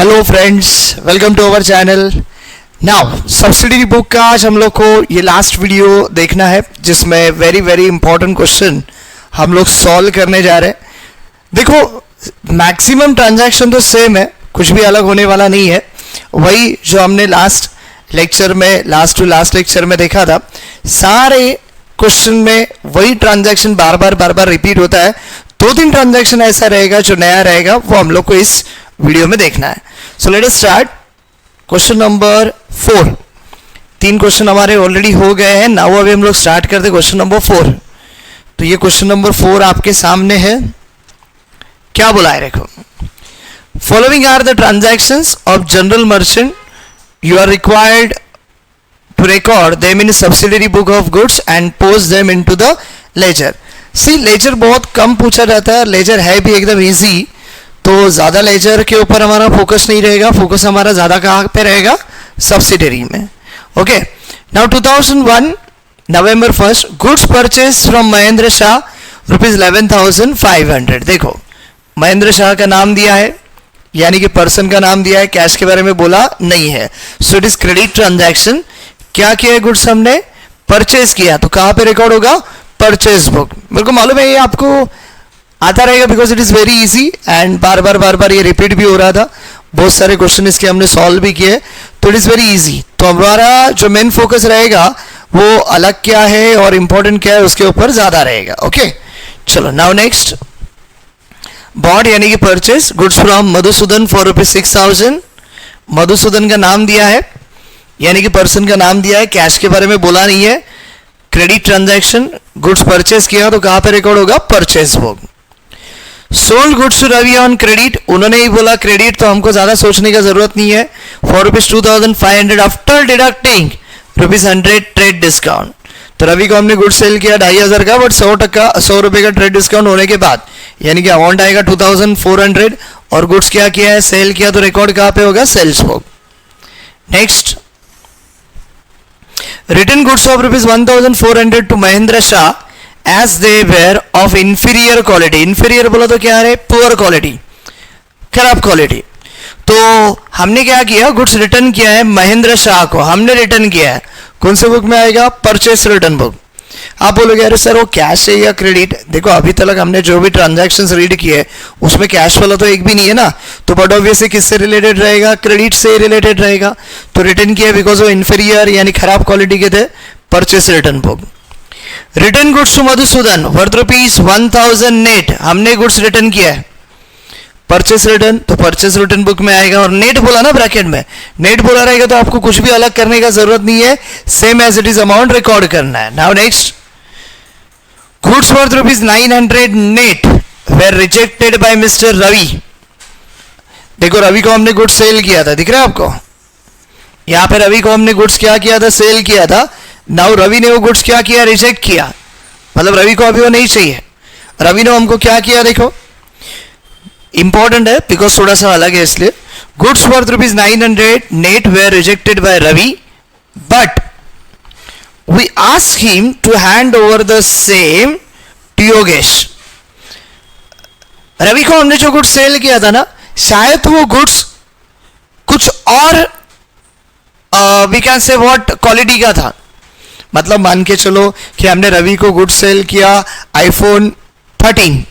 Hello friends, welcome to our channel. Now subsidiary book का आज हम लोग को ये लास्ट वीडियो देखना है जिसमें वेरी वेरी इंपॉर्टेंट क्वेश्चन हम लोग सॉल्व करने जा रहे हैं। देखो, मैक्सिमम ट्रांजैक्शन तो सेम है, कुछ भी अलग होने वाला नहीं है। वही जो हमने लास्ट लेक्चर में लास्ट टू लास्ट लेक्चर में देखा था, सारे क्वेश्चन में वही ट्रांजैक्शन बार बार रिपीट होता है। 2-3 ट्रांजैक्शन ऐसा रहेगा जो नया रहेगा, वो हम लोग को इस वीडियो में देखना है। So let us start question number 4। 3 question हमारे ऑलरेडी हो गए हैं। नाउ अभी हम लोग स्टार्ट करते क्वेश्चन नंबर 4। तो ये क्वेश्चन नंबर 4 आपके सामने है। क्या बोला है देखो, following are the transactions of general merchant, you are required to record them in a subsidiary book of goods and post them into the ledger। See ledger बहुत कम पूछा जाता है, लेजर है भी एकदम इजी, तो ज़्यादा लेजर के ऊपर हमारा फोकस नहीं रहेगा। फोकस हमारा ज़्यादा कहाँ पे रहेगा? सब्सिडरी में। Okay, now 2001 November 1 goods purchase from Mahendra Shah ₹11,500। देखो, महेंद्र शाह का नाम दिया है, यानी कि पर्सन का नाम दिया है, कैश के बारे में बोला नहीं है। So it is credit transaction. क्या किया है? गुड्स हमने परचेज किया, तो कहां पे रिकॉर्ड होगा? Purchase book. मेरे को मालूम है ये आपको आता रहेगा because it is very easy and बार बार ये रिपीट भी हो रहा था। बहुत सारे क्वेश्चन इसके हमने सॉल्व भी किए, तो इट इज वेरी इजी। तो हमारा जो मेन फोकस रहेगा वो अलग क्या है और इंपॉर्टेंट क्या है उसके ऊपर ज्यादा रहेगा। ओके, चलो नाउ नेक्स्ट, बॉट यानी कि purchase goods from Madhusudan for ₹6,000। Madhusudan का नाम दिया है, यानी कि पर्सन का नाम दिया है, कैश के बारे में बोला नहीं है। क्रेडिट ट्रांजैक्शन, गुड्स परचेज किया तो कहां पे रिकॉर्ड होगा? Purchase book. Sold goods to Ravi on credit, उन्होंने ही बोला क्रेडिट, तो हमको ज्यादा सोचने का जरूरत नहीं है। For ₹2,500 after deducting ₹100 trade discount. तो रवि को हमने गुड्स सेल किया 2,500 का, बट 100 रुपए का ट्रेड डिस्काउंट होने के बाद यानी कि अमाउंट आएगा 2,400 और गुड्स क्या किया है? सेल किया, तो रिकॉर्ड कहां पे होगा? Sales book. Next, return goods of ₹1,400 to Mahendra Shah as they were of inferior quality. Inferior बोला तो क्या है? पुअर क्वालिटी, खराब क्वालिटी। तो हमने क्या किया? गुड्स रिटर्न किया है महेंद्र शाह को, हमने रिटर्न किया है। कौन से बुक में आएगा? Purchase return book. आप बोलोगे अरे सर वो कैश है या क्रेडिट? देखो, अभी तक हमने जो भी ट्रांजैक्शंस रीड किए उसमें कैश वाला तो एक भी नहीं है ना, तो बट ऑब्वियसली किससे रिलेटेड रहेगा? क्रेडिट से रिलेटेड रहेगा। तो रिटर्न किया बिकॉज वो इंफीरियर यानी खराब क्वालिटी के थे, purchase return book. Return goods to Madhusudan worth ₹1,000 net, हमने गुड्स रिटर्न किया है, परचेस रिटर्न, तो परचेस रिटर्न बुक में आएगा। और नेट बोला ना ब्रैकेट में, नेट बोला रहेगा तो आपको कुछ भी अलग करने का जरूरत नहीं है, same as it is amount record करना है। Now next, goods worth ₹900 net were rejected by mister Ravi. देखो, रवि को हमने गुड्स सेल किया था, दिख रहा है आपको? यहां पे रवि को हमने गुड्स क्या किया था? सेल किया था। नाउ रवि ने वो गुड्स क्या किया? रिजेक्ट किया, मतलब रवि को अभी वो नहीं चाहिए। रवि ने हमको क्या किया? देखो, इंपॉर्टेंट है बिकॉज थोड़ा सा अलग है इसलिए। Goods worth ₹900 net were rejected by Ravi, but we ask him to hand over the same to Yogesh. Ravi को हमने जो गुड्स सेल किया था ना, शायद वो गुड्स कुछ और we can say what quality का था। मतलब मान के चलो कि हमने रवि को गुड्स सेल किया iPhone 13,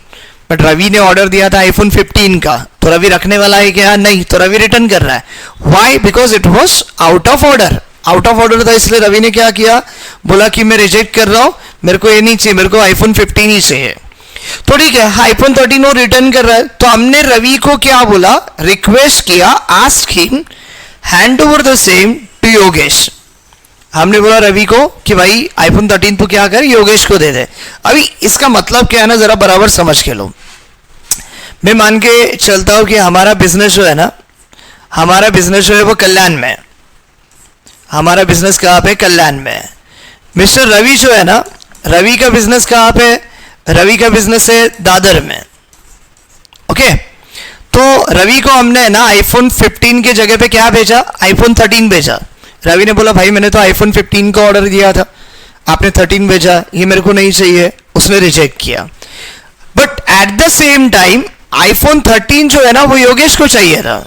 बट रवि ने ऑर्डर दिया था iPhone 15 का, तो रवि रखने वाला है क्या? नहीं, तो रवि रिटर्न कर रहा है। Why? Because it was out of order. Out of order था, इसलिए रवि ने क्या किया? बोला कि मैं रिजेक्ट कर रहा हूं, मेरे को ये नहीं चाहिए, मेरे को iPhone 15 ही चाहिए। तो ठीक है, iPhone 13 वो रिटर्न कर रहा है, तो हमने रवि को क्या बोला? रिक्वेस्ट किया, ask him hand over the same to Yogesh. हमने बोला रवि को कि भाई iPhone 13 तो क्या कर, योगेश को दे दे। अभी इसका मतलब क्या है ना, जरा बराबर समझ के लो। मैं मान के चलता हूं कि हमारा बिजनेस जो है ना, हमारा बिजनेस जो है वो कल्याण में है। हमारा बिजनेस कहाँ पे? कल्याण में है। मिस्टर रवि जो है ना, रवि का बिजनेस कहाँ पे? रवि का बिजनेस है दादर में। ओके, तो रवि को हमने ना iPhone 15 के जगह पे क्या भेजा? iPhone 13 भेजा। रवि ने बोला भाई मैंने तो iPhone 15 का ऑर्डर दिया था, आपने 13 भेजा, ये मेरे को नहीं चाहिए, उसने रिजेक्ट किया। But at the same time iPhone 13 जो है ना वो योगेश को चाहिए था।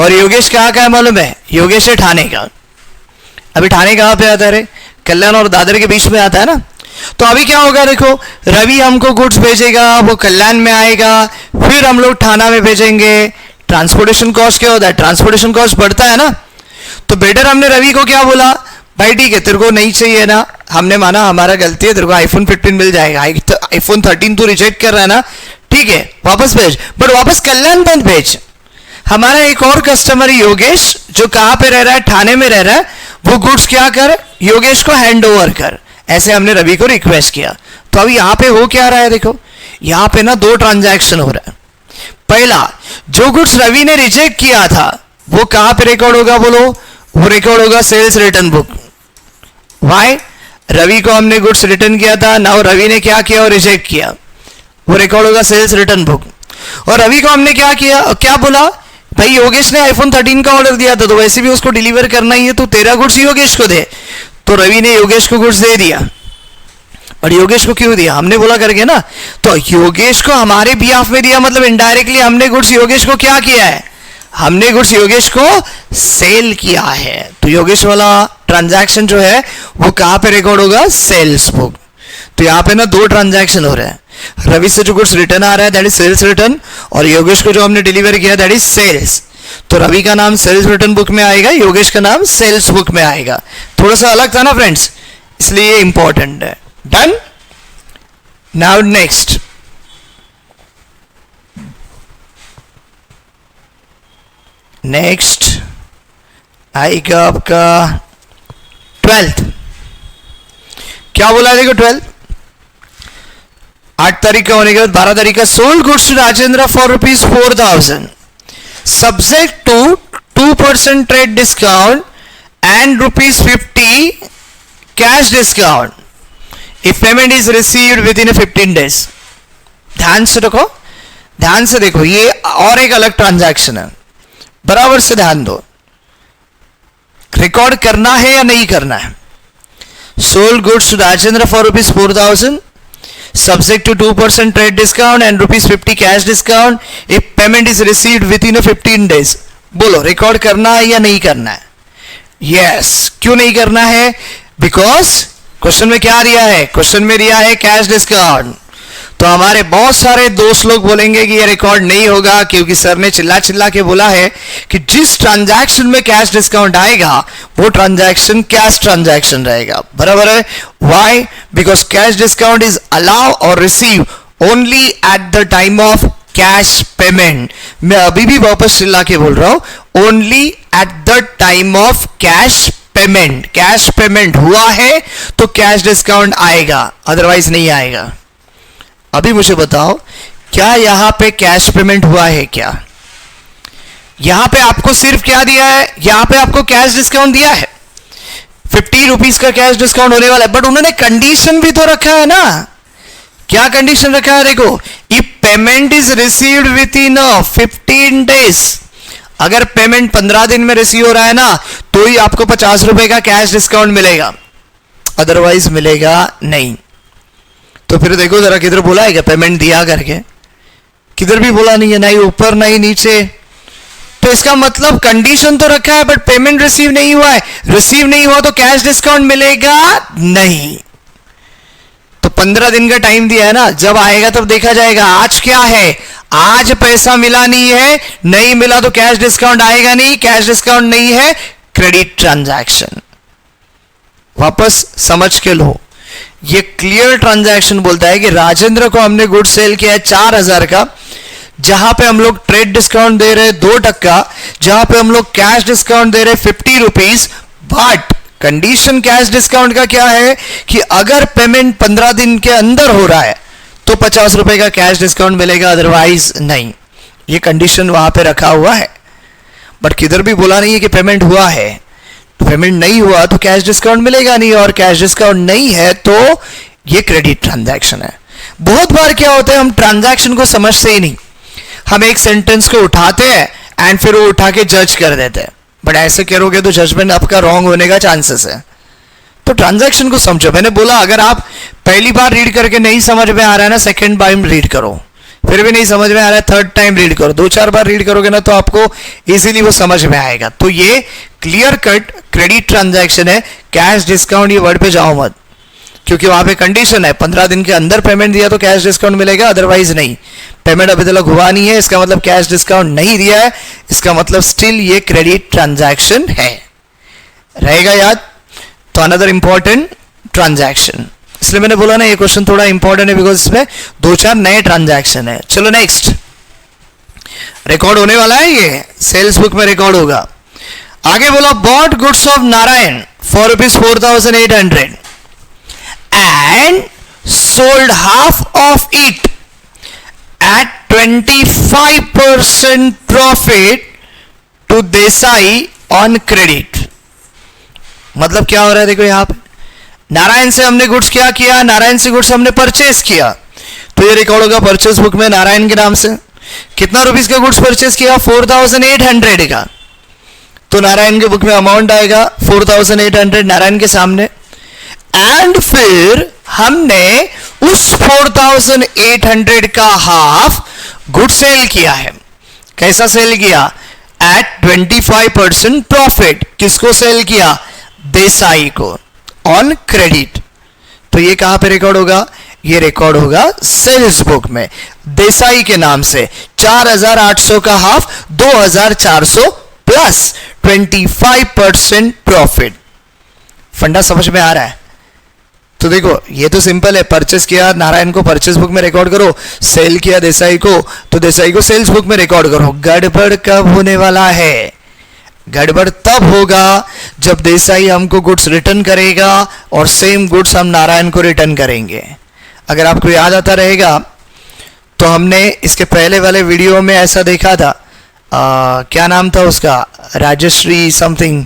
और योगेश कहाँ का है मालूम है? योगेश है ठाणे का। अभी ठाणे कहाँ पे आता है रे? कल्याण और दादर के बीच में आता है ना। तो अभी क्या होगा देखो, रवि हमको गुड्स भेजेगा, वो कल्याण में आएगा, फिर हम लोग ठाणा में भेजेंगे। ट्रांसपोर्टेशन कॉस्ट क्या होता है? ट्रांसपोर्टेशन कॉस्ट बढ़ता है ना। तो बेटर हमने रवि को क्या बोला, भाई ठीक है तेरे को नहीं चाहिए ना, हमने माना हमारा गलती है, तेरे को आईफोन 15 मिल जाएगा, आईफोन 13 तू रिजेक्ट कर रहा है ना, ठीक है वापस भेज, बट वापस कल्याण मत भेज। हमारा एक और कस्टमर योगेश जो कहां पे रह रहा है? ठाणे में रह रहा है, वो गुड्स क्या कर, योगेश को हैंड ओवर कर। ऐसे हमने रवि को रिक्वेस्ट किया। तो अभी यहां पे हो क्या रहा है देखो, यहां पे ना दो ट्रांजैक्शन हो रहा है। पहला, जो गुड्स रवि ने रिजेक्ट किया था वो कहां पे रिकॉर्ड होगा बोलो? वो रिकॉर्ड होगा sales return book. Why? Ravi को हमने गुड्स रिटर्न किया था, नाउ रवि ने क्या किया और रिजेक्ट किया, वो रिकॉर्ड होगा सेल्स रिटर्न बुक। और रवि को हमने क्या किया, क्या बोला, भाई योगेश ने आईफोन 13 का ऑर्डर दिया था तो वैसे भी उसको डिलीवर करना ही है, तो तेरा गुड्स योगेश को दे। तो रवि ने योगेश को गुड्स दे दिया। और योगेश को क्यों दिया? हमने बोला करके ना। तो योगेश को हमारे बिहाफ में दिया, मतलब इनडायरेक्टली हमने गुड्स योगेश को क्या किया है? हमने गुड्स योगेश को सेल किया है। तो योगेश वाला ट्रांजैक्शन जो है वो कहां पे रिकॉर्ड होगा? Sales book. तो यहां पे ना दो ट्रांजैक्शन हो रहे हैं। रवि से जो गुड्स रिटर्न आ रहा है दैट इज सेल्स रिटर्न, और योगेश को जो हमने डिलीवर किया दैट इज सेल्स। तो रवि का नाम सेल्स रिटर्न बुक में आएगा, योगेश का नाम सेल्स बुक में आएगा। थोड़ा सा अलग था ना फ्रेंड्स, इसलिए ये इंपॉर्टेंट है। डन। नाउ नेक्स्ट, नेक्स्ट आएगा आपका 12th। क्या बोला देखो 12th, 8 तारीख का होने के बाद 12 तारीख का, sold goods to Rajendra for ₹4,000 subject to 2% trade discount and ₹50 cash discount if payment is received within 15 days। ध्यान से रखो, ध्यान से देखो, ये और एक अलग ट्रांजैक्शन है, बराबर से ध्यान दो। रिकॉर्ड करना है या नहीं करना है? Sold goods to Rajendra for ₹4,000 subject to 2% trade discount and ₹50 cash discount if payment is received within 15 days। बोलो रिकॉर्ड करना है या नहीं करना है? यस। क्यों नहीं करना है? बिकॉज क्वेश्चन में क्या दिया है? क्वेश्चन में दिया है कैश डिस्काउंट। तो हमारे बहुत सारे दोस्त लोग बोलेंगे कि ये रिकॉर्ड नहीं होगा क्योंकि सर ने चिल्ला चिल्ला के बोला है कि जिस ट्रांजैक्शन में कैश डिस्काउंट आएगा वो ट्रांजैक्शन कैश ट्रांजैक्शन रहेगा। बराबर है? Why? Because cash discount is allow और receive only at the time of cash payment. मैं अभी भी वापस चिल्ला के बोल रहा हूं, only at the time of cash payment. Cash payment हुआ है तो कैश डिस्काउंट आएगा, अदरवाइज नहीं आएगा। अभी मुझे बताओ, क्या यहां पे कैश पेमेंट हुआ है? क्या यहां पे आपको सिर्फ क्या दिया है? यहां पे आपको कैश डिस्काउंट दिया है, ₹50 का कैश डिस्काउंट होने वाला है, बट उन्होंने कंडीशन भी तो रखा है ना। क्या कंडीशन रखा है देखो, if payment is received within 15 days। अगर पेमेंट 15 दिन में रिसीव हो रहा है ना तो ही आपको ₹50 का कैश डिस्काउंट मिलेगा, अदरवाइज मिलेगा नहीं। तो फिर देखो जरा, किधर बोला है क्या पेमेंट दिया करके? किधर भी बोला नहीं है, नहीं ऊपर नहीं नीचे। तो इसका मतलब कंडीशन तो रखा है बट पेमेंट रिसीव नहीं हुआ है। रिसीव नहीं हुआ तो कैश डिस्काउंट मिलेगा नहीं। तो 15 दिन का टाइम दिया है ना, जब आएगा तब देखा जाएगा। आज क्या है? आज पैसा मिला नहीं है, नहीं मिला तो कैश डिस्काउंट आएगा नहीं। कैश डिस्काउंट नहीं है, क्रेडिट ट्रांजैक्शन। वापस समझ के लो, ये क्लियर ट्रांजैक्शन बोलता है कि राजेंद्र को हमने गुड सेल किया है 4,000 का, जहां पे हम लोग ट्रेड डिस्काउंट दे रहे 2%, जहां पे हम लोग कैश डिस्काउंट दे रहे ₹50। बट कंडीशन कैश डिस्काउंट का क्या है कि अगर पेमेंट 15 दिन के अंदर हो रहा है तो ₹50 का कैश डिस्काउंट मिलेगा, अदरवाइज नहीं। ये कंडीशन वहां पे रखा हुआ है, बट किधर भी बोला नहीं है कि पेमेंट हुआ है। पेमेंट नहीं हुआ तो कैश डिस्काउंट मिलेगा नहीं, और कैश डिस्काउंट नहीं है तो ये क्रेडिट ट्रांजैक्शन है। बहुत बार क्या होता है, हम ट्रांजैक्शन को समझते ही नहीं, हम एक सेंटेंस को उठाते हैं एंड फिर वो उठा के जज कर देते हैं। बट ऐसे करोगे तो जजमेंट आपका रॉन्ग होने का चांसेस है। तो ट्रांजैक्शन को समझो। मैंने बोला अगर आप पहली बार रीड करके नहीं समझ में आ रहा है ना, सेकेंड बार रीड करो, फिर भी नहीं समझ में आ रहा है, थर्ड टाइम रीड करो, 2-4 बार रीड करोगे ना तो आपको इजीली वो समझ में आएगा। तो ये क्लियर कट क्रेडिट ट्रांजैक्शन है। कैश डिस्काउंट ये वर्ड पे जाओ मत, क्योंकि वहां पे कंडीशन है 15 दिन के अंदर पेमेंट दिया तो कैश डिस्काउंट मिलेगा, अदरवाइज नहीं। पेमेंट अभी तक हुआ नहीं है, इसका मतलब कैश डिस्काउंट नहीं दिया है, इसका मतलब स्टिल ये क्रेडिट ट्रांजैक्शन है। रहेगा याद? तो अनदर इंपॉर्टेंट ट्रांजैक्शन, इसलिए मैंने बोला ना ये क्वेश्चन थोड़ा इंपॉर्टेंट है, बिकॉज इसमें 2-4 नए ट्रांजैक्शन है। चलो नेक्स्ट, रिकॉर्ड होने वाला है, ये सेल्स बुक में रिकॉर्ड होगा। आगे बोला bought goods of Narayan for ₹4,800 and sold half of it at 25% profit to Desai on credit। मतलब क्या हो रहा है देखो यहां पे, नारायण से हमने गुड्स क्या किया, नारायण से गुड्स हमने परचेस किया, तो ये रिकॉर्ड होगा परचेस बुक में नारायण के नाम से। कितना रुपीस का गुड्स परचेस किया, 4,800 का, तो नारायण के बुक में अमाउंट आएगा 4,800 नारायण के सामने। एंड फिर हमने उस 4,800 का हाफ गुड सेल किया है। कैसा सेल किया, एट 25% प्रॉफिट। किसको सेल किया, देसाई को, ऑन क्रेडिट। तो ये कहां पे रिकॉर्ड होगा, ये रिकॉर्ड होगा सेल्स बुक में देसाई के नाम से। 4,800 का हाफ 2,400 प्लस 25% प्रॉफिट। फंडा समझ में आ रहा है? तो देखो ये तो सिंपल है, परचेस किया नारायण को परचेस बुक में रिकॉर्ड करो, सेल किया देसाई को तो देसाई को सेल्स बुक में रिकॉर्ड करो। गड़बड़ कब होने वाला है, गड़बड़ तब होगा जब देसाई हमको गुड्स रिटर्न करेगा और सेम गुड्स हम नारायण को रिटर्न करेंगे। अगर आपको याद आता रहेगा तो हमने इसके पहले वाले वीडियो में ऐसा देखा था, क्या नाम था उसका, राजश्री समथिंग,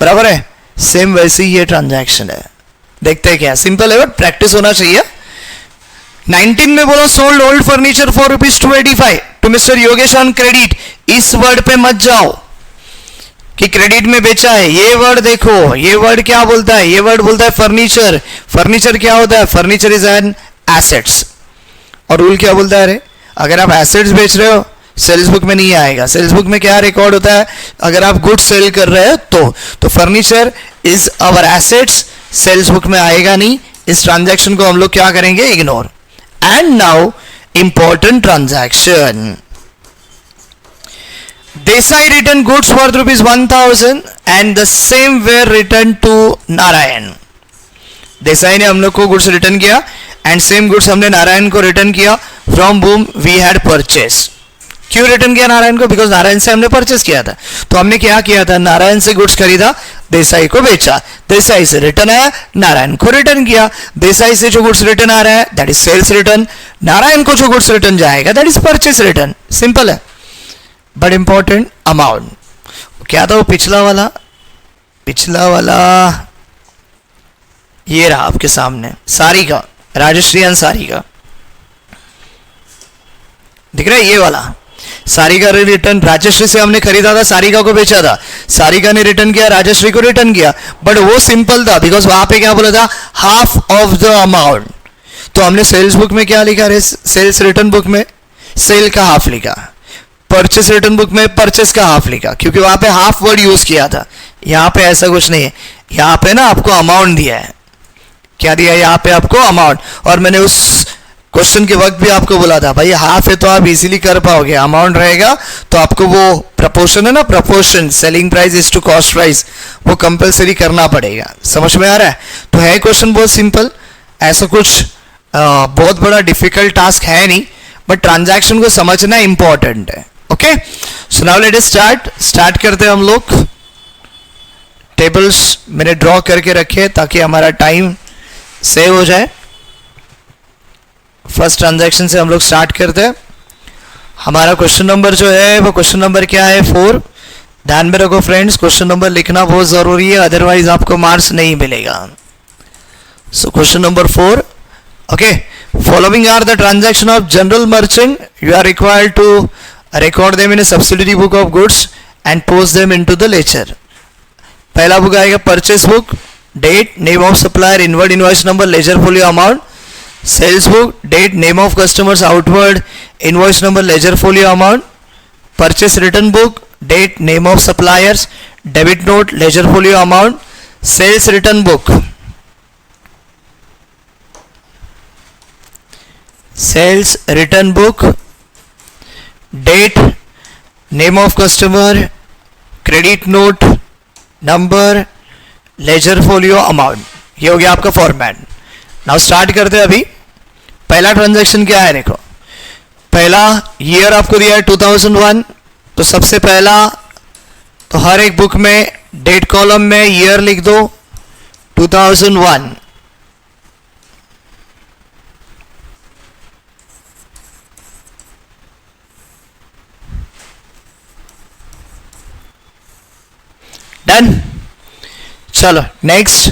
बराबर है, सेम वैसी ही ये ट्रांजैक्शन है। देखते हैं क्या, सिंपल है बट प्रैक्टिस होना चाहिए। 19 में बोलो sold old furniture for ₹285 to mister Yogesh on credit. इस वर्ड पे मत जाओ कि क्रेडिट में बेचा है, ये वर्ड देखो, ये वर्ड क्या बोलता है, ये वर्ड बोलता है फर्नीचर। फर्नीचर क्या होता है, फर्नीचर इज एन एसेट्स। और रूल क्या बोलता है, अरे अगर आप एसेट्स बेच रहे हो सेल्स बुक में नहीं आएगा। सेल्स बुक में क्या रिकॉर्ड होता है, अगर आप गुड्स सेल कर रहे हो तो furniture is our assets, sales book में आएगा नहीं। इस ट्रांजैक्शन को हम लोग क्या करेंगे, ignore. And now important transaction, Desai return goods worth ₹1,000 and the same were return to Narayan. Desai ने हम लोग को गुड्स रिटर्न किया एंड सेम गुड्स हमने नारायण को रिटर्न किया, from whom we had purchase. क्यों रिटर्न किया नारायण को, बिकॉज नारायण से हमने परचेस किया था। तो हमने क्या किया था, नारायण से गुड्स खरीदा, देसाई को बेचा, देसाई से रिटर्न आया, नारायण को रिटर्न किया। देसाई से जो गुड्स रिटर्न आ रहा है that is sales return, Narayan को जो गुड्स रिटर्न जाएगा that is purchase return. Simple है बट इंपॉर्टेंट, अमाउंट क्या था वो पिछला वाला ये रहा आपके सामने, सारिका, राजश्री एंड सारिका, दिख रहा है ये वाला। सारिका ने रिटर्न, राजश्री से हमने खरीदा था, सारिका को बेचा था, सारिका ने रिटर्न किया, राजश्री को रिटर्न किया, बट वो सिंपल था बिकॉज वहां पे क्या बोला था, हाफ ऑफ द अमाउंट। तो हमने सेल्स बुक में क्या लिखा, सेल्स रिटर्न बुक में सेल का हाफ लिखा, परचेस रिटर्न बुक में परचेस का हाफ लिखा, क्योंकि वहां पे हाफ वर्ड यूज किया था। यहां पे ऐसा कुछ नहीं है, यहां पे ना आपको अमाउंट दिया है। क्या दिया है यहाँ पे आपको, अमाउंट। और मैंने उस क्वेश्चन के वक्त भी आपको बोला था भाई हाफ है तो आप इजीली कर पाओगे, अमाउंट रहेगा तो आपको वो प्रपोर्शन है ना, proportion selling price is to cost price, वो कंपलसरी करना पड़ेगा। समझ में आ रहा है? तो है क्वेश्चन बहुत सिंपल, ऐसा कुछ बहुत बड़ा डिफिकल्ट टास्क है नहीं, बट ट्रांजैक्शन को समझना इंपॉर्टेंट है। Okay, so now let us start करते हैं हम लोग। टेबल्स मैंने ड्रॉ करके रखे ताकि हमारा टाइम सेव हो जाए। फर्स्ट ट्रांजैक्शन से हम लोग स्टार्ट करते हैं। हमारा क्वेश्चन नंबर जो है वो क्वेश्चन नंबर क्या है, 4। ध्यान में रखो फ्रेंड्स, क्वेश्चन नंबर लिखना बहुत जरूरी है, अदरवाइज आपको मार्क्स नहीं मिलेगा। So question number 4, okay, following are the transaction of general merchant, you are required to record them in a subsidiary book of goods and post them into the ledger। पहला book आएगा purchase book, date, name of supplier, inward invoice number, ledger folio amount. Sales book, date, name of customers, outward, invoice number, ledger folio, amount. Purchase return book, date, name of suppliers, debit note, ledger folio, amount. Sales return book, sales return book, date, name of customer, credit note number, ledger folio, amount. ये हो गया आपका format. Now start करते हैं. अभी पहला transaction क्या है देखो. पहला ईयर आपको दिया है 2001. तो सबसे पहला तो हर एक बुक में डेट कॉलम में ईयर लिख दो 2001. डन. चलो next.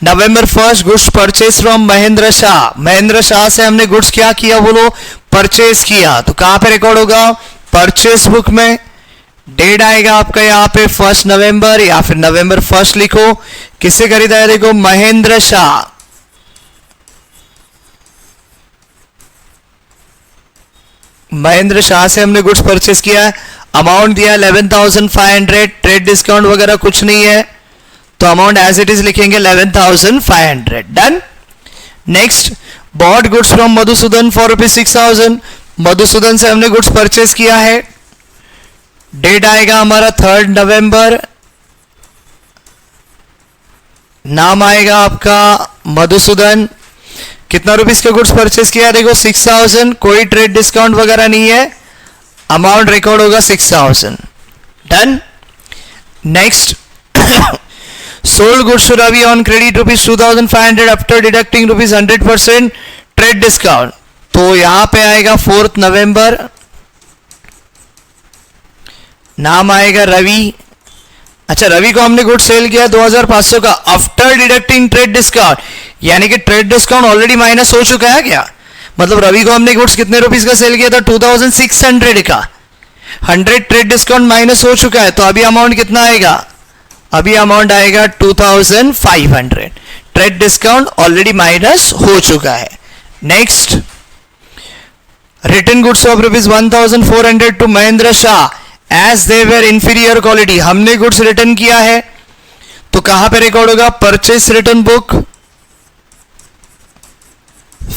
November 1 goods purchase from Mahendra Shah. Mahendra Shah से हमने गुड्स क्या किया बोलो, परचेज किया. तो कहां पे रिकॉर्ड होगा, परचेज बुक में. डेट आएगा आपका यहां पे 1 नवंबर या फिर नवंबर 1 लिखो. किससे खरीदा है देखो, महेंद्र शाह. महेंद्र शाह से हमने गुड्स परचेज किया है. अमाउंट दिया 11,500. ट्रेड डिस्काउंट वगैरह कुछ नहीं है तो अमाउंट एज इट इज लिखेंगे 11,500. Done. Next, bought goods from Madhusudan for ₹6,000. Madhusudan से हमने गुड्स परचेज किया है. डेट आएगा हमारा 3 नवंबर. नाम आएगा आपका मधुसूदन. कितना रुपीस का गुड्स परचेज किया देखो 6,000. कोई ट्रेड डिस्काउंट वगैरह नहीं है. अमाउंट रिकॉर्ड होगा 6,000. Done. Next, sold goods to Ravi on credit ₹2,500 after deducting ₹100% trade discount. तो यहां पे आएगा 4 नवंबर. नाम आएगा रवि. अच्छा, रवि को हमने गुड सेल किया 2,500 का आफ्टर डिडक्टिंग ट्रेड डिस्काउंट. यानी कि ट्रेड डिस्काउंट ऑलरेडी माइनस हो चुका है क्या. मतलब रवि को हमने गुड्स कितने रुपीस का सेल किया था 2,600 का. 100 ट्रेड डिस्काउंट माइनस हो चुका है. तो अभी अमाउंट कितना आएगा, अभी अमाउंट आएगा 2,500. ट्रेड डिस्काउंट ऑलरेडी माइनस हो चुका है. Next, return goods of ₹1,400 to Mahendra Shah as they were inferior quality. हमने गुड्स रिटर्न किया है तो कहां पे रिकॉर्ड होगा, परचेस रिटर्न बुक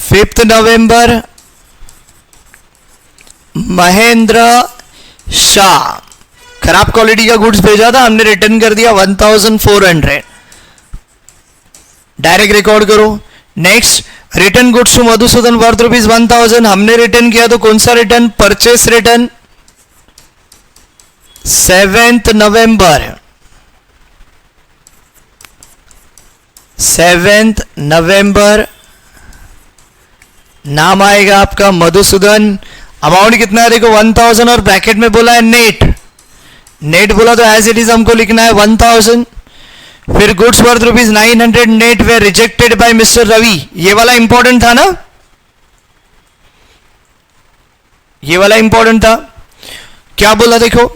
5 नवंबर. महेंद्र शाह, खराब क्वालिटी का गुड्स भेजा था, हमने रिटर्न कर दिया 1,400. डायरेक्ट रिकॉर्ड करो. Next, return goods to Madhusudan worth ₹1,000. हमने रिटर्न किया तो कौन सा रिटर्न, परचेस रिटर्न 7 नवंबर. 7 नवंबर. नाम आएगा आपका मधुसूदन. अमाउंट कितना है देखो 1,000 और ब्रैकेट में बोला है नेट. नेट बोला तो एज इट इज हमको लिखना है 1,000. फिर goods worth ₹900 net were rejected by mister Ravi. ये वाला इंपॉर्टेंट था ना, ये वाला इंपॉर्टेंट था. क्या बोला देखो,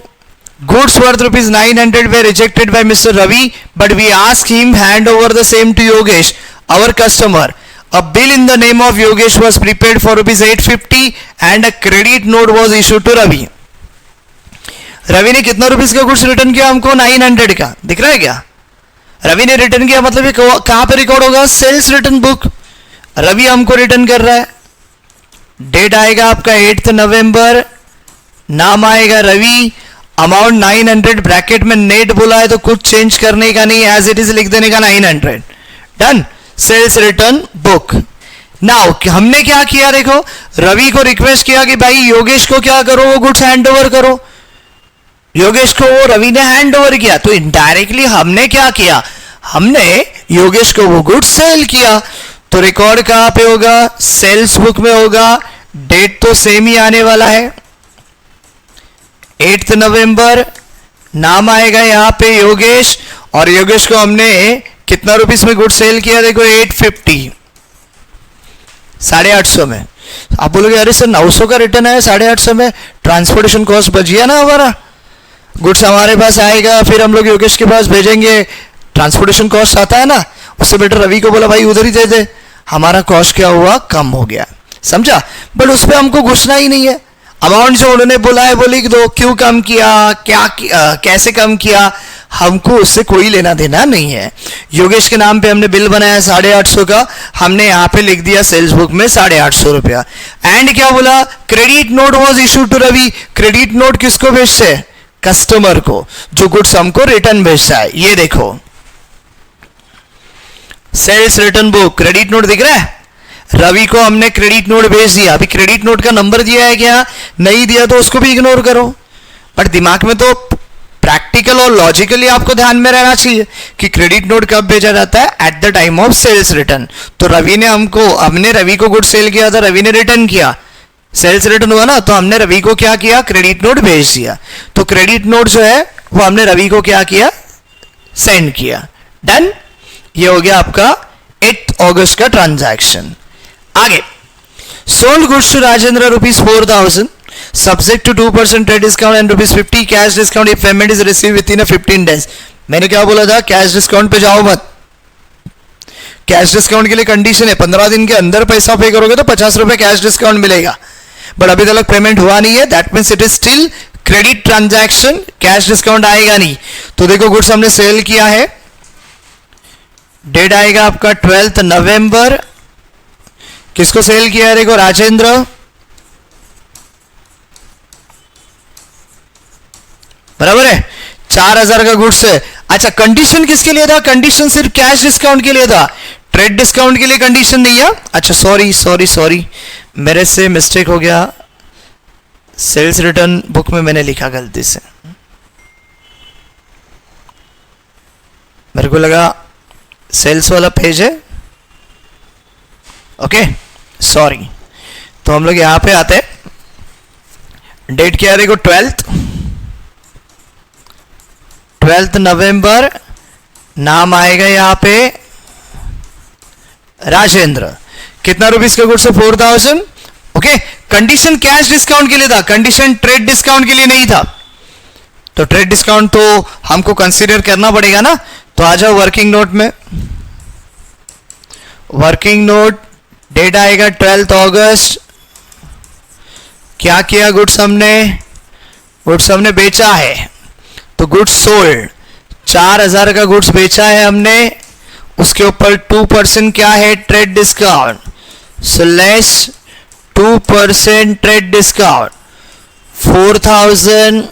goods worth ₹900 were rejected by mister Ravi but we ask him hand over the same to Yogesh our customer. A bill in the name of Yogesh was prepared for ₹850 and a credit note was issued to Ravi. Ravi ने कितना rupees का goods return किया हमको 900 का. दिख रहा है क्या, रवि ने रिटर्न किया मतलब ये कहां पे रिकॉर्ड होगा, सेल्स रिटर्न बुक. रवि हमको रिटर्न कर रहा है. डेट आएगा आपका 8 नवंबर. नाम आएगा रवि. अमाउंट 900 ब्रैकेट में नेट बोला है तो कुछ चेंज करने का नहीं, एज इट इज लिख देने का 900. Done. Sales return book. Now हमने क्या किया देखो, रवि को रिक्वेस्ट किया कि भाई योगेश को क्या करो, वो गुड्स हैंड ओवर करो. योगेश को वो रवि ने हैंड ओवर किया तो इनडायरेक्टली हमने क्या किया, हमने योगेश को वो गुड्स सेल किया. तो रिकॉर्ड कहां पे होगा, सेल्स बुक में होगा. डेट तो सेम ही आने वाला है 8 नवंबर. नाम आएगा यहां पे योगेश और योगेश को हमने कितना रुपीस में गुड सेल किया देखो 850, 850 में. आप बोलोगे अरे सर 900 का रिटर्न है 850 में, ट्रांसपोर्टेशन कॉस्ट बच गया ना हमारा. गुड्स हमारे पास आएगा फिर हम लोग योगेश के पास भेजेंगे, ट्रांसपोर्टेशन कॉस्ट आता है ना. उससे बेटर रवि को बोला भाई उधर ही दे दे, हमारा कॉस्ट क्या हुआ, कम हो गया, समझा। बट उस पर हमको घुसना ही नहीं है। अमाउंट जो उन्होंने बोला है वो लिख दो, क्यों कम किया, क्या कैसे कम किया, हमको उससे कोई लेना देना नहीं है। योगेश के नाम पे हमने बिल बनाया 850 का, हमने यहाँ पे लिख दिया सेल्स बुक में 850 रुपया। एंड क्या बोला, credit note was issued to Ravi. Credit note किसको भेजते हैं, कस्टमर को, जो गुड्स हमको रिटर्न भेजता है। ये देखो sales return book, credit note दिख रहा है, रवि को हमने क्रेडिट नोट भेज दिया। अभी क्रेडिट नोट का नंबर दिया है क्या, नहीं दिया तो उसको भी इग्नोर करो। बट दिमाग में तो प्रैक्टिकल और लॉजिकली आपको ध्यान में रहना चाहिए कि क्रेडिट नोट कब भेजा जाता है, at the time of sales return. तो रवि ने हमने रवि को गुड सेल किया था, रवि ने रिटर्न किया, सेल्स रिटर्न हुआ ना, तो हमने रवि को क्या किया, क्रेडिट नोट भेज दिया। तो क्रेडिट नोट जो है वो हमने रवि को क्या किया, सेंड किया। डन, ये हो गया आपका 8 अगस्त का ट्रांजैक्शन। आगे, sold goods to Rajendra ₹4,000 subject to 2% trade discount and ₹50 cash discount if payment is receive within 15 days. मैंने क्या बोला था, कैश डिस्काउंट पे जाओ मत। कैश डिस्काउंट के लिए कंडीशन है 15 दिन के अंदर पैसा पे करोगे तो 50 रुपए कैश डिस्काउंट मिलेगा। बट अभी तक पेमेंट हुआ नहीं है, that means it is still credit transaction, cash discount आएगा नहीं। तो देखो गुड्स हमने सेल किया है, डेट आएगा आपका 12 नवंबर। किसको सेल किया है, देखो राजेंद्र, बराबर है, 4000 का गुड्स है। अच्छा, कंडीशन किसके लिए था, कंडीशन सिर्फ कैश डिस्काउंट के लिए था, ट्रेड डिस्काउंट के लिए कंडीशन नहीं है। अच्छा सॉरी मेरे से मिस्टेक हो गया, सेल्स रिटर्न बुक में मैंने लिखा गलती से, मेरे को लगा सेल्स वाला पेज है, ओके सॉरी। तो हम लोग यहां पे आते हैं, डेट क्या है देखो 12 नवंबर, नाम आएगा यहां पे राजेंद्र। कितना रुपीस का गुड्स है, 4000। ओके, कंडीशन कैश डिस्काउंट के लिए था, कंडीशन ट्रेड डिस्काउंट के लिए नहीं था। तो ट्रेड डिस्काउंट तो हमको कंसीडर करना पड़ेगा ना। तो आ जाओ वर्किंग नोट में, वर्किंग नोट डेट आएगा 12 अगस्त। क्या किया, गुड्स हमने बेचा है, तो गुड्स सोल्ड 4000 का गुड्स बेचा है हमने, उसके ऊपर 2% क्या है, trade discount. So less 2% trade discount, 4000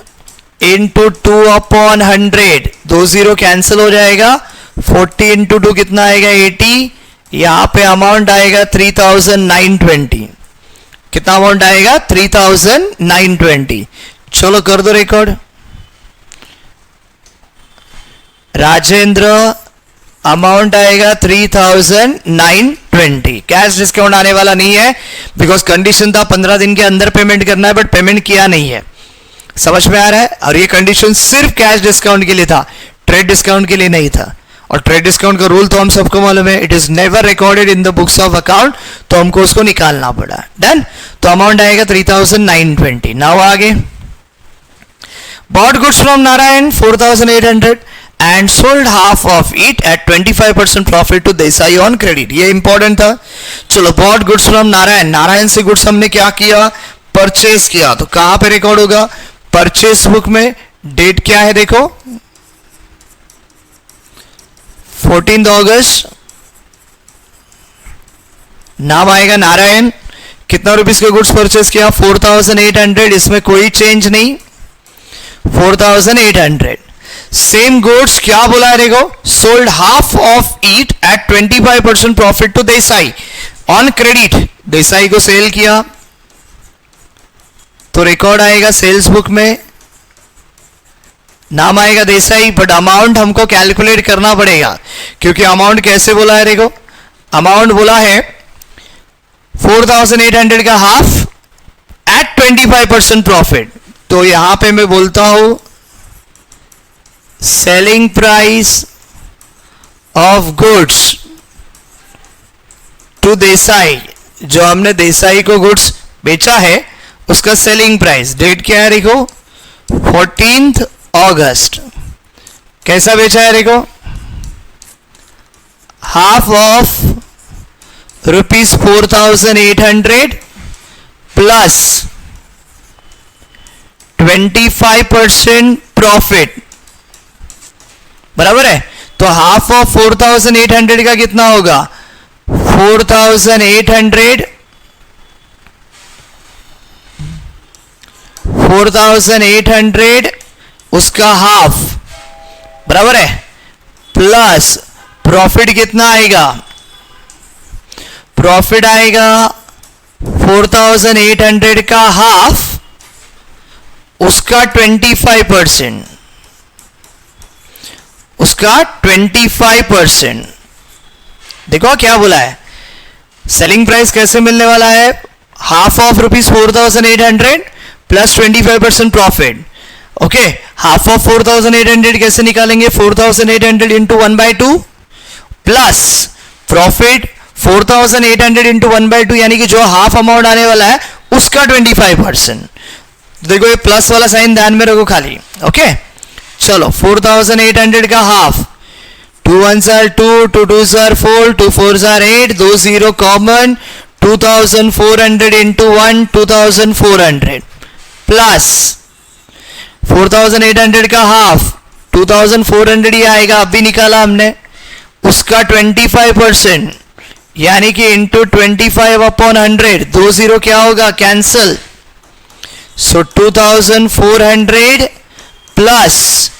into 2/100, 2 0 cancel हो जाएगा, 40 इंटू 2 कितना आएगा, 80। यहां पे अमाउंट आएगा 3920। कितना अमाउंट आएगा, 3920। चलो कर दो रिकॉर्ड। राजेंद्र अमाउंट आएगा 3920। कैश डिस्काउंट आने वाला नहीं है, बिकॉज कंडीशन था 15 दिन के अंदर पेमेंट करना है, बट पेमेंट किया नहीं है। समझ में आ रहा है। और ये कंडीशन सिर्फ कैश डिस्काउंट के लिए था, ट्रेड डिस्काउंट के लिए नहीं था। और ट्रेड डिस्काउंट का रूल तो हम सबको मालूम है, it is never recorded in the books of account, तो हमको उसको निकालना पड़ा। डन। तो अमाउंट आएगा 3920। नाउ आगे, bought goods from Narayan 4800 and sold half of it at 25% profit to Desai on credit। ये इंपॉर्टेंट था। चलो, bought goods from Narayan, Narayan से गुड्स हमने क्या किया, परचेस किया। तो कहां पे रिकॉर्ड होगा, परचेस बुक में। डेट क्या है देखो 14 अगस्त, नाम आएगा नारायण। कितना रुपीस का गुड्स परचेस किया, 4800। इसमें कोई चेंज नहीं, 4800। सेम गुड्स क्या बोला है देखो, sold half of it at 25% profit to Desai on credit. Desai को सेल किया, तो रिकॉर्ड आएगा सेल्स बुक में, नाम आएगा देसाई, बट अमाउंट हमको कैलकुलेट करना पड़ेगा, क्योंकि अमाउंट कैसे बोला है देखो, अमाउंट बोला है 4800 का हाफ एट 25% प्रॉफिट। तो यहां पे मैं बोलता हूं selling price of goods to Desai, जो हमने देसाई को गुड्स बेचा है उसका सेलिंग प्राइस। डेट क्या है देखो 14 अगस्त। कैसा बेचा है देखो, हाफ ऑफ ₹4,800 प्लस 25% प्रॉफिट, बराबर है। तो हाफ ऑफ 4,800 का कितना होगा? 4,800 उसका हाफ, बराबर है, प्लस प्रॉफिट कितना आएगा? प्रॉफिट आएगा 4,800 का हाफ, उसका 25%, उसका 25%। देखो क्या बोला है, सेलिंग प्राइस कैसे मिलने वाला है? Half of ₹4,800 plus 25% profit. Okay, half of 4,800 कैसे निकालेंगे? 4,800 इंटू 1/2 प्लस प्रॉफिट 4,800 इंटू 1/2, यानी कि जो हाफ अमाउंट आने वाला है उसका 25%। देखो ये प्लस वाला साइन ध्यान में रखो खाली। ओके, चलो 4,800 का half, 2 1s are 2, 2 2s are 4, 2 4s are 8, 2 0 common, 2,400 into 1, 2,400 plus 4,800 का हाफ, 2,400 ही आएगा, अभी निकाला हमने, उसका 25%, यानी कि इंटू 25/100, 2 0 क्या होगा? Cancel. So 2,400 plus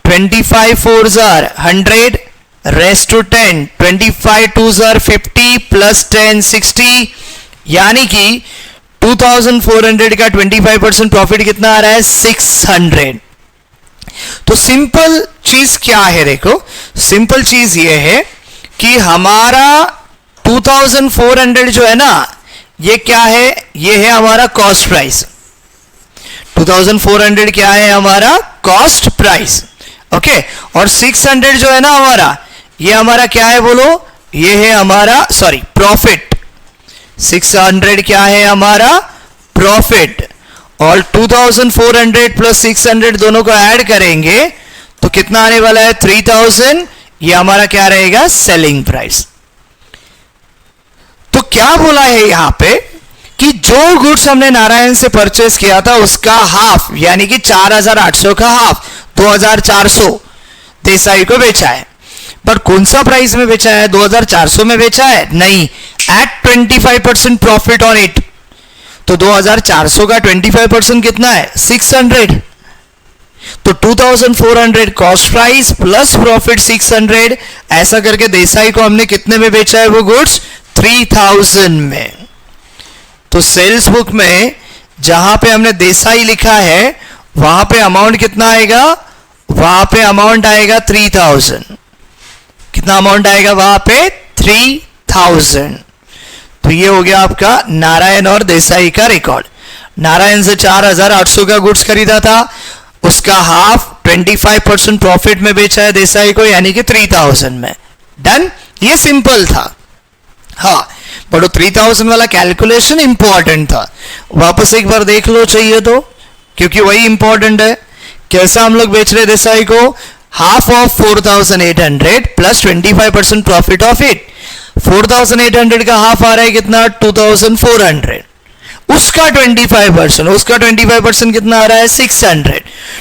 25 4s are 100 rest to 10, 25 2s are 50 plus 10 60, यानी कि 2,400 का 25% प्रॉफिट कितना आ रहा है? 600। तो सिंपल चीज क्या है? देखो सिंपल चीज ये है कि हमारा 2,400 जो है ना, ये क्या है? ये है हमारा कॉस्ट प्राइस। 2,400 क्या है? हमारा कॉस्ट प्राइस। ओके, और 600 जो है ना हमारा, ये हमारा क्या है बोलो? ये है हमारा सॉरी प्रॉफिट। 600 क्या है? हमारा प्रॉफिट। और 2,400 प्लस 600 दोनों को ऐड करेंगे तो कितना आने वाला है? 3,000। ये हमारा क्या रहेगा? Selling price. तो क्या बोला है यहां पे कि जो गुड्स हमने नारायण से परचेस किया था उसका हाफ, यानी कि 4,800 का हाफ 2,400 देसाई को बेचा है। पर कौन सा प्राइस में बेचा है? 2,400 में बेचा है? नहीं, एट 25% प्रॉफिट ऑन इट। तो 2,400 का 25% कितना है? 600। तो 2,400 कॉस्ट प्राइस प्लस प्रॉफिट 600, ऐसा करके देसाई को हमने कितने में बेचा है वो गुड्स? 3,000 में। तो सेल्स बुक में जहां पे हमने देसाई लिखा है वहां पे अमाउंट कितना आएगा? वहां पे अमाउंट आएगा 3,000। कितना अमाउंट आएगा वहां पे? 3,000। तो ये हो गया आपका नारायण और देसाई का रिकॉर्ड। नारायण से 4,800 का गुड्स खरीदा था, उसका हाफ 25% प्रॉफिट में बेचा है देसाई को, यानी कि 3,000 में। डन, ये सिंपल था। हाँ, बट 3,000 वाला कैलकुलेशन इंपॉर्टेंट था, वापस एक बार देख लो चाहिए तो, क्योंकि वही इंपॉर्टेंट है। कैसा हम लोग बेच रहे देसाई को? Half of 4,800 plus 25% profit of it. 4,800 का हाफ आ रहा है कितना? 2,400। उसका 25%, उसका 25% कितना आ रहा है? 600।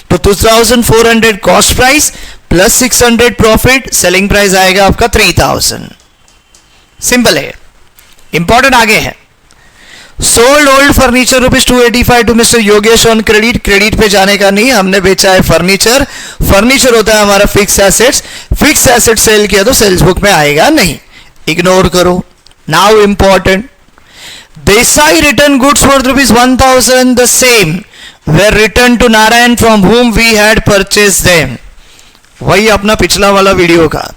तो 2,400 cost price plus 600 profit, selling price आएगा आपका 3,000। सिंपल है, इंपॉर्टेंट आगे है। Sold old furniture ₹285 to mister Yogesh on credit. Credit पे जाने का नहीं, हमने बेचा है फर्नीचर। फर्नीचर होता है हमारा fix assets. Fix asset sale किया तो सेल्स बुक में आएगा नहीं, इग्नोर करो। Now important, Desai return goods worth ₹1,000 the same were return to Narayan from whom we had purchased them। वही अपना पिछला वाला वीडियो का।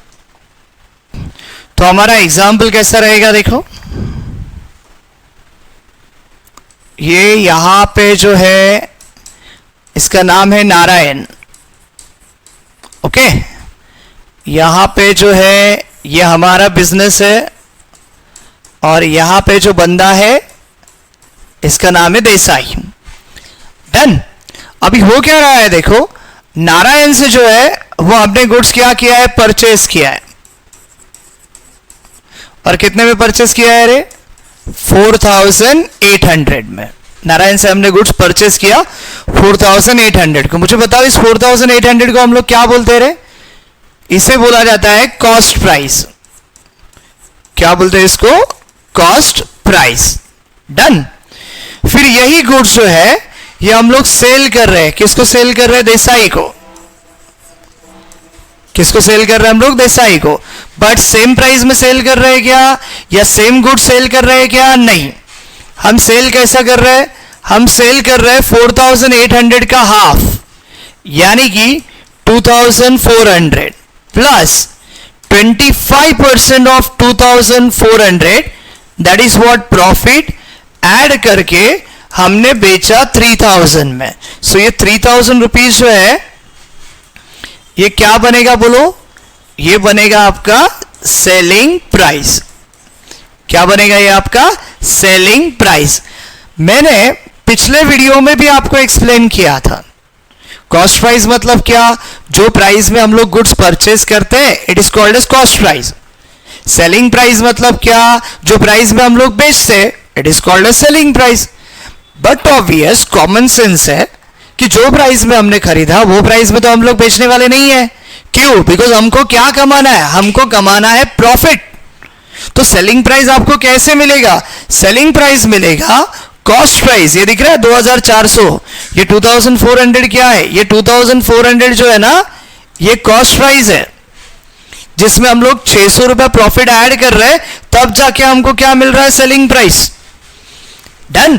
तो हमारा एग्जाम्पल कैसा रहेगा? देखो ये यहां पे जो है इसका नाम है नारायण। ओके, यहां पे जो है ये हमारा बिजनेस है और यहां पे जो बंदा है इसका नाम है देसाई। डन। अभी हो क्या रहा है? देखो नारायण से जो है वो हमने गुड्स क्या किया है? परचेस किया है। और कितने में परचेस किया है रे? 4800 में। नारायण से हमने गुड्स परचेस किया 4800 को। मुझे बताओ इस 4800 को हम लोग क्या बोलते रहे? इसे बोला जाता है कॉस्ट प्राइस। क्या बोलते हैं इसको? Cost price. डन। फिर यही गुड्स जो है ये हम लोग सेल कर रहे हैं। किसको सेल कर रहे हैं? देसाई को। किसको सेल कर रहे हैं हम लोग? देसाई को। बट सेम प्राइस में सेल कर रहे हैं क्या? या सेम गुड सेल कर रहे हैं क्या? नहीं। हम सेल कैसा कर रहे हैं? हम सेल कर रहे हैं 4800 का हाफ, यानी कि 2400 plus 25% of 2400, that is what profit, add करके हमने बेचा 3000 में। सो ये 3000 रुपीज जो है ये क्या बनेगा बोलो? ये बनेगा आपका सेलिंग प्राइस। क्या बनेगा ये आपका? Selling price. मैंने पिछले वीडियो में भी आपको एक्सप्लेन किया था। कॉस्ट प्राइस मतलब क्या? जो प्राइस में हम लोग गुड्स परचेस करते हैं it is called as cost price. Selling price मतलब क्या? जो प्राइस में हम लोग बेचते हैं it is called as selling price. But obvious common sense है कि जो प्राइस में हमने खरीदा वो प्राइस में तो हम लोग बेचने वाले नहीं है। क्यों? बिकॉज हमको क्या कमाना है? हमको कमाना है प्रॉफिट। तो सेलिंग प्राइस आपको कैसे मिलेगा? सेलिंग प्राइस मिलेगा कॉस्ट प्राइस। ये दिख रहा है 2400, ये 2400 क्या है? ये 2400 जो है ना ये कॉस्ट प्राइस है, जिसमें हम लोग 600 रुपया प्रॉफिट ऐड कर रहे हैं, तब जाके हमको क्या मिल रहा है? Selling price. डन।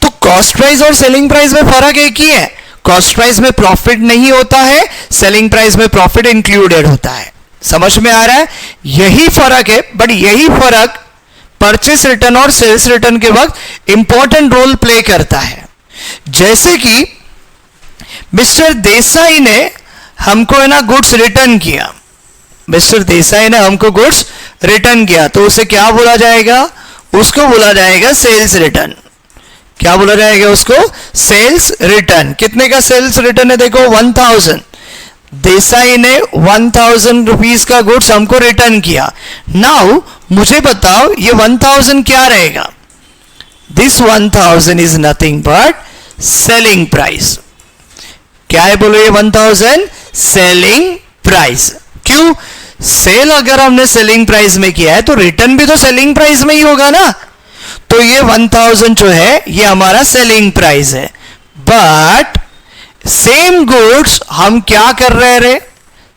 तो कॉस्ट प्राइस और सेलिंग प्राइस में फर्क एक ही है। कॉस्ट प्राइस में प्रॉफिट नहीं होता है, सेलिंग प्राइस में प्रॉफिट इंक्लूडेड होता है। समझ में आ रहा है? यही फर्क है। बट यही फर्क परचेस रिटर्न और सेल्स रिटर्न के वक्त इंपॉर्टेंट रोल प्ले करता है। जैसे कि मिस्टर देसाई ने हमको है ना गुड्स रिटर्न किया। मिस्टर देसाई ने हमको गुड्स रिटर्न किया, तो उसे क्या बोला जाएगा? उसको बोला जाएगा सेल्स रिटर्न। क्या बोला जाएगा उसको? Sales return. कितने का सेल्स रिटर्न है? देखो 1000। देसाई ने 1000 रुपीज का गुड्स हमको रिटर्न किया। नाउ मुझे बताओ ये 1000 क्या रहेगा? This 1000 is nothing but selling price. क्या है बोलो ये 1000? Selling price. क्यों? सेल अगर हमने सेलिंग प्राइस में किया है तो रिटर्न भी तो सेलिंग प्राइस में ही होगा ना। तो ये 1000 जो है ये हमारा सेलिंग प्राइस है। बट सेम गुड्स हम क्या कर रहे रे?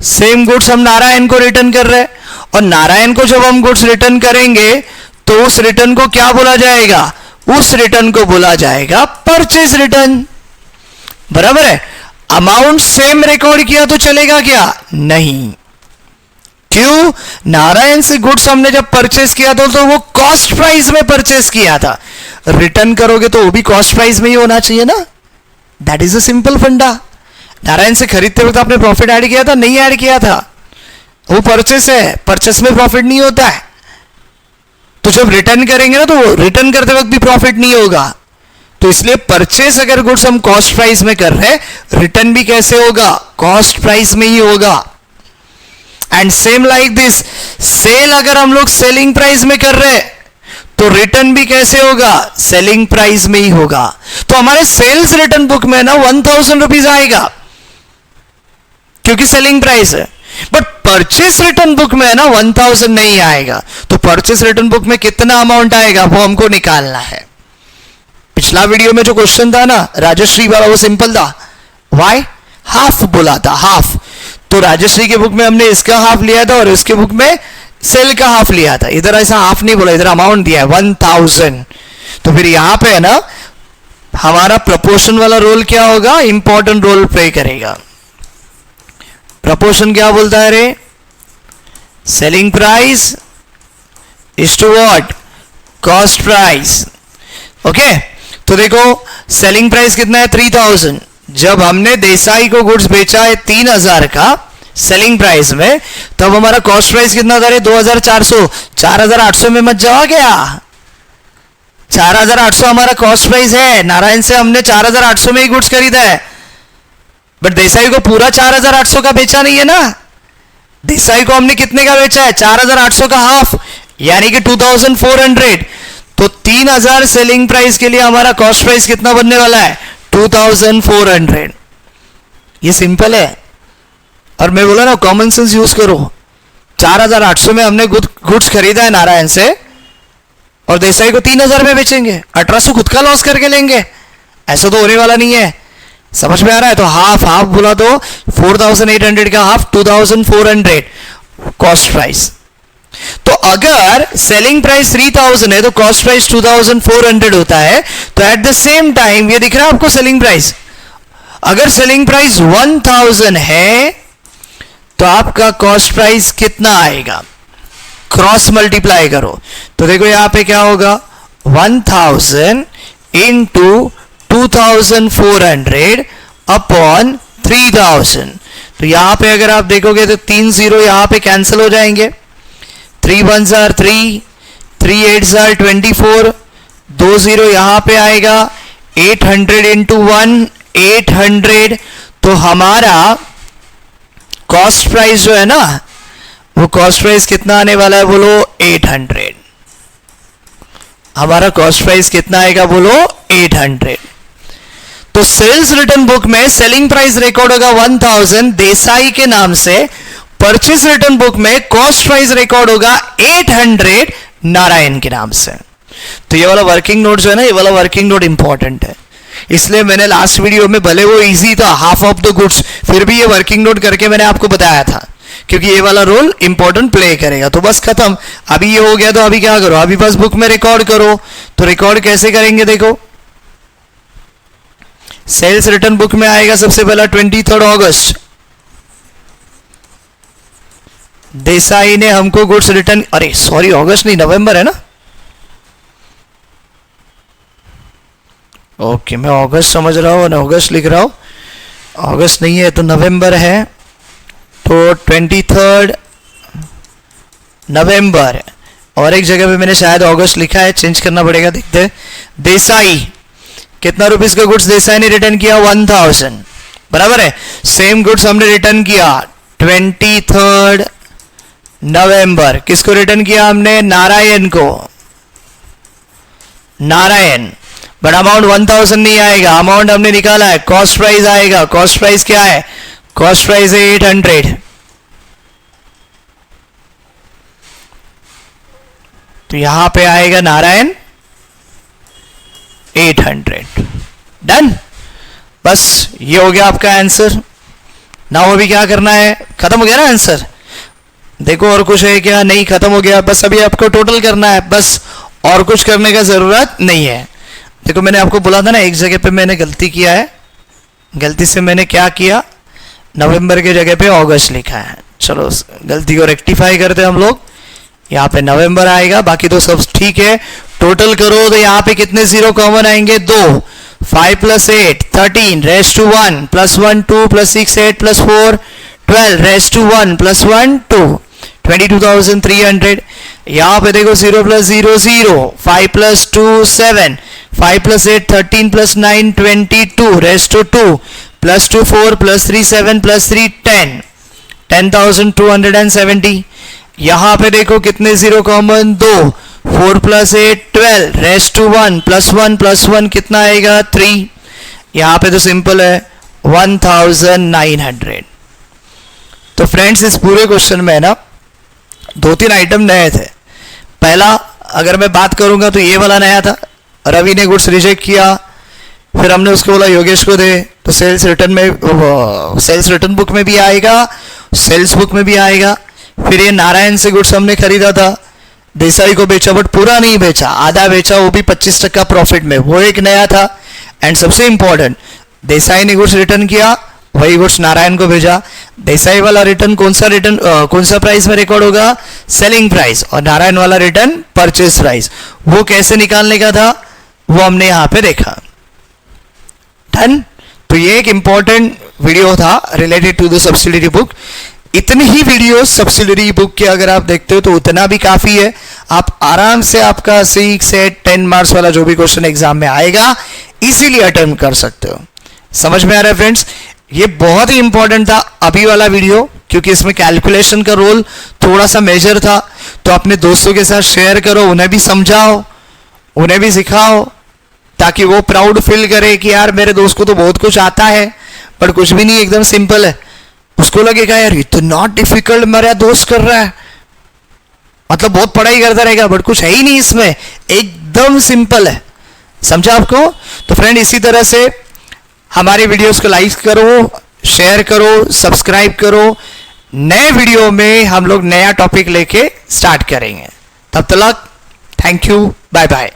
सेम गुड्स हम नारायण को रिटर्न कर रहे हैं, और नारायण को जब हम गुड्स रिटर्न करेंगे तो उस रिटर्न को क्या बोला जाएगा? उस रिटर्न को बोला जाएगा परचेज रिटर्न। बराबर है? अमाउंट सेम रिकॉर्ड किया तो चलेगा क्या? नहीं। क्यों? नारायण से गुड्स हमने जब परचेस किया था तो वो कॉस्ट प्राइस में परचेस किया था। रिटर्न करोगे तो वो भी कॉस्ट प्राइस में ही होना चाहिए ना। दैट इज अ सिंपल फंडा। नारायण से खरीदते वक्त आपने प्रॉफिट ऐड किया था? नहीं ऐड किया था। वो परचेस है, परचेस में प्रॉफिट नहीं होता है। तो जब रिटर्न करेंगे ना तो रिटर्न करते वक्त भी प्रॉफिट नहीं होगा। तो इसलिए परचेस अगर गुड्स हम कॉस्ट प्राइस में कर रहे हैं, रिटर्न भी कैसे होगा? कॉस्ट प्राइस में ही होगा। And same like this, sale अगर हम लोग सेलिंग प्राइस में कर रहे हैं तो रिटर्न भी कैसे होगा? सेलिंग प्राइस में ही होगा। तो हमारे सेल्स रिटर्न बुक में ना 1000 रुपीज आएगा क्योंकि सेलिंग प्राइस है। बट परचेस रिटर्न बुक में ना 1000 नहीं आएगा। तो परचेस रिटर्न बुक में कितना अमाउंट आएगा वो हमको निकालना है। पिछला वीडियो में जो क्वेश्चन था ना राजश्री वाला, वो सिंपल था। वाई? हाफ बोला था, हाफ। तो राजश्री के बुक में हमने इसका हाफ लिया था और इसके बुक में सेल का हाफ लिया था। इधर ऐसा हाफ नहीं बोला, इधर अमाउंट दिया है 1000। तो फिर यहां पे है ना हमारा प्रपोर्शन वाला रोल क्या होगा? इंपॉर्टेंट रोल प्ले करेगा। प्रपोर्शन क्या बोलता है रे? Selling price is to what? Cost price. Okay, तो देखो सेलिंग प्राइस कितना है? 3000। जब हमने देसाई को गुड्स बेचा है 3000 का सेलिंग प्राइस में, तब हमारा कॉस्ट प्राइस कितना था? 2400। 4800 में मत जाओ क्या? 4800 हमारा कॉस्ट प्राइस है। नारायण से हमने 4800 में ही गुड्स खरीदा है, बट देसाई को पूरा 4800 का बेचा नहीं है ना। देसाई को हमने कितने का बेचा है? 4800 का हाफ, यानी कि 2400। तो 3000 सेलिंग प्राइस के लिए हमारा कॉस्ट प्राइस कितना बनने वाला है? 2400। ये सिंपल है। और मैं बोला ना कॉमन सेंस यूज करो। 4800 में हमने गुड्स खरीदा है नारायण से और देसाई को 3000 में बेचेंगे, 1800 खुद का लॉस करके लेंगे, ऐसा तो होने वाला नहीं है। समझ में आ रहा है? तो हाफ हाफ बोला तो 4800 का हाफ 2400 कॉस्ट प्राइस। तो अगर सेलिंग प्राइस 3000 है तो कॉस्ट प्राइस 2400 होता है। तो एट द सेम टाइम ये दिख रहा है आपको सेलिंग प्राइस, अगर सेलिंग प्राइस 1000 है तो आपका कॉस्ट प्राइस कितना आएगा? क्रॉस मल्टीप्लाई करो तो देखो यहां पे क्या होगा, 1000 इंटू 2400 अपॉन 3000। तो यहां पे अगर आप देखोगे तो 3 0 यहां पे कैंसिल हो जाएंगे। 3 1 3, 3 8 24, 2 0 यहां पे आएगा। 800 इंटू 1 800। तो हमारा कॉस्ट प्राइस जो है ना, वो कॉस्ट प्राइस कितना आने वाला है बोलो? 800। हमारा कॉस्ट प्राइस कितना आएगा बोलो? 800। तो सेल्स रिटर्न बुक में सेलिंग प्राइस रिकॉर्ड होगा 1000 देसाई के नाम से, परचेज रिटर्न बुक में कॉस्ट प्राइस रिकॉर्ड होगा 800 नारायण के नाम से। तो ये वाला वर्किंग नोट जो है ना, ये वाला वर्किंग नोट इंपॉर्टेंट है, इसलिए मैंने लास्ट वीडियो में, भले वो इजी था हाफ ऑफ द गुड्स, फिर भी ये वर्किंग नोट करके मैंने आपको बताया था, क्योंकि ये वाला रोल इंपॉर्टेंट प्ले करेगा। तो बस खत्म, अभी ये हो गया तो अभी क्या करो, अभी बस बुक में रिकॉर्ड करो। तो रिकॉर्ड कैसे करेंगे देखो, सेल्स रिटर्न बुक में आएगा सबसे पहला 23 अगस्त, देसाई ने हमको गुड्स रिटर्न, अरे सॉरी अगस्त नहीं नवंबर है ना, ओके मैं अगस्त समझ रहा हूँ, अगस्त लिख रहा हूँ, अगस्त नहीं है तो नवंबर है। तो 23 नवंबर, और एक जगह पे मैंने शायद अगस्त लिखा है, चेंज करना पड़ेगा, देखते हैं। देसाई कितना रुपीस का गुड्स देसाई ने रिटर्न किया? 1000, बराबर है। सेम गुड्स हमने रिटर्न किया 23 नवंबर। किसको रिटर्न किया हमने? नारायण को, नारायण। बट अमाउंट 1000 नहीं आएगा, अमाउंट हमने निकाला है, कॉस्ट प्राइस आएगा। कॉस्ट प्राइस क्या है? कॉस्ट प्राइस है 800। तो यहां पे आएगा नारायण 800। डन, बस ये हो गया आपका आंसर। नाउ अभी क्या करना है? खत्म हो गया ना आंसर? देखो और कुछ है क्या? नहीं, खत्म हो गया। बस अभी आपको टोटल करना है, बस और कुछ करने का जरूरत नहीं है। देखो मैंने आपको बोला था ना, एक जगह पे मैंने गलती किया है, गलती से मैंने क्या किया, नवंबर के जगह पे अगस्त लिखा है। चलो गलती को रेक्टिफाई करते हैं हम लोग, यहाँ पे नवंबर आएगा, बाकी तो सब ठीक है। टोटल करो तो यहाँ पे कितने जीरो कॉमन आएंगे? 2। 5 + 8 13 रेज़ टू 1 + 1 2 + 6 8 + 4 12 रेज़ टू 1 + 1 2 22,300। यहाँ पे देखो 0 + 0 0, 5 + 2 7, 5 + 8 13 + 9 22 रेज़ टू 2 + 2 4 + 3 7 + 3 10 10,270। यहाँ पे देखो कितने जीरो कॉमन? 2। 4 + 8 12 रेज़ टू 1 + 1 + 1 कितना आएगा? 3। यहाँ पे तो सिंपल है 1900। तो फ्रेंड्स इस पूरे क्वेश्चन में ना 2-3 आइटम नए थे। पहला अगर मैं बात करूंगा तो ये वाला नया था, रवि ने गुड्स रिजेक्ट किया, फिर हमने उसको बोला योगेश को दे, तो सेल्स रिटर्न में, सेल्स रिटर्न बुक में भी आएगा, सेल्स बुक में भी आएगा। फिर ये नारायण से गुड्स हमने खरीदा था, देसाई को बेचा, बट पूरा नहीं बेचा, आधा बेचा, वो भी 25% प्रॉफिट में, वो एक नया था। एंड सबसे इंपॉर्टेंट, देसाई ने गुड्स रिटर्न किया, वही गुड्स नारायण को भेजा। देसाई वाला रिटर्न कौन सा प्राइस में रिकॉर्ड होगा? Selling price. और नारायण वाला रिटर्न परचेज प्राइस। वो कैसे निकालने का था वो हमने यहां पे देखा। डन। तो ये एक इंपॉर्टेंट वीडियो था related to the subsidiary book. इतनी ही वीडियो सब्सिडरी बुक के अगर आप देखते हो तो उतना भी काफी है, आप आराम से आपका 6 से 10 मार्क्स वाला जो भी क्वेश्चन एग्जाम में आएगा इजीली अटेम्प्ट कर सकते हो। समझ में आ रहा है फ्रेंड्स? ये बहुत ही इंपॉर्टेंट था अभी वाला वीडियो, क्योंकि इसमें कैलकुलेशन का रोल थोड़ा सा मेजर था। तो अपने दोस्तों के साथ शेयर करो, उन्हें भी समझाओ, उन्हें भी सिखाओ, ताकि वो प्राउड फील करे कि यार मेरे दोस्त को तो बहुत कुछ आता है पर कुछ भी नहीं, एकदम सिंपल है। उसको लगेगा यार इतना डिफिकल्ट मेरा दोस्त कर रहा है, मतलब बहुत पढ़ाई करता रहेगा बट कुछ है ही नहीं इसमें, एकदम सिंपल है। समझा आपको? तो फ्रेंड इसी तरह से हमारे वीडियोस को लाइक करो, शेयर करो, सब्सक्राइब करो। नए वीडियो में हम लोग नया टॉपिक लेके स्टार्ट करेंगे। तब तक थैंक यू, बाय बाय।